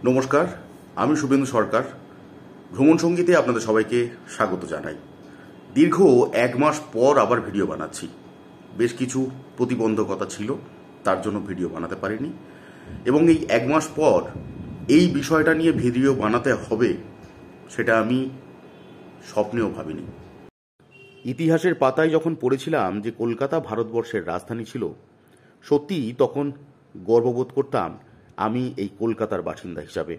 নমস্কার, আমি শুভেন্দু সরকার। ভ্রমণ সঙ্গীতে আপনাদের সবাইকে স্বাগত জানাই। দীর্ঘ 1 মাস পর আবার ভিডিও বানাচ্ছি। বেশ কিছু প্রতিবন্ধকতা ছিল, তার জন্য ভিডিও বানাতে পারিনি, এবং এই 1 মাস পর এই বিষয়টা নিয়ে ভিডিও বানাতে হবে সেটা আমি স্বপ্নেও ভাবিনি। ইতিহাসের পাতায় যখন পড়েছিলাম যে কলকাতা ভারতবর্ষের রাজধানী ছিল, সত্যি তখন গর্ববোধ করতাম আমি এই কলকাতার বাসিন্দা হিসাবে।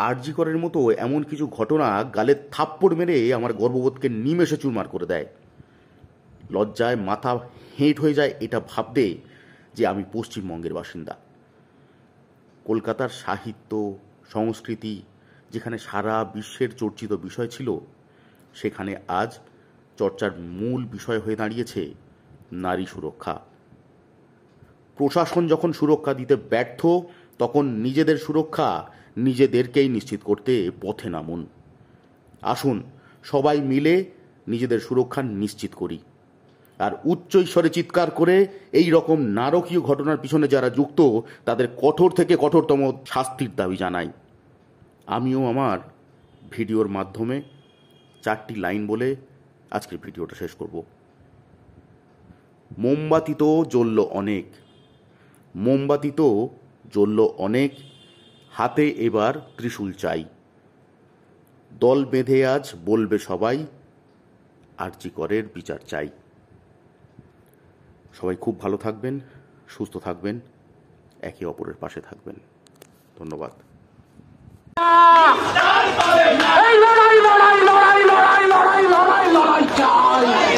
আরজি করের মতো এমন কিছু ঘটনা গালে থাপ্পড় মেরে আমার গর্ববোধকে নিমেষে চুরমার করে দেয়। লজ্জায় মাথা হেঁট হয়ে যায় এটা ভাবতে যে আমি পশ্চিমবঙ্গের বাসিন্দা। কলকাতার সাহিত্য সংস্কৃতি যেখানে সারা বিশ্বের চর্চিত বিষয় ছিল, সেখানে আজ চর্চার মূল বিষয় হয়ে দাঁড়িয়েছে নারী সুরক্ষা। প্রশাসন যখন সুরক্ষা দিতে ব্যর্থ, তখন নিজেদের সুরক্ষা নিজেদেরকেই নিশ্চিত করতে পথে নামুন। আসুন সবাই মিলে নিজেদের সুরক্ষা নিশ্চিত করি, আর উচ্চ স্বরে চিৎকার করে এই রকম নারকীয় ঘটনার পিছনে যারা যুক্ত তাদের কঠোর থেকে কঠোরতম শাস্তির দাবি জানাই। আমিও আমার ভিডিওর মাধ্যমে 4টি লাইন বলে আজকের ভিডিওটা শেষ করব। মোমবাতি তো জ্বলল অনেক, মোমবাতি তো জ্বলল অনেক, হাতে এবার ত্রিশূল চাই। দল বেঁধে আজ বলবে সবাই, আরজি করের বিচার চাই। সবাই খুব ভালো থাকবেন, সুস্থ থাকবেন, একে অপরের পাশে থাকবেন। ধন্যবাদ। লড়াই লড়াই লড়াই লড়াই লড়াই লড়াই লড়াই লড়াই চাই।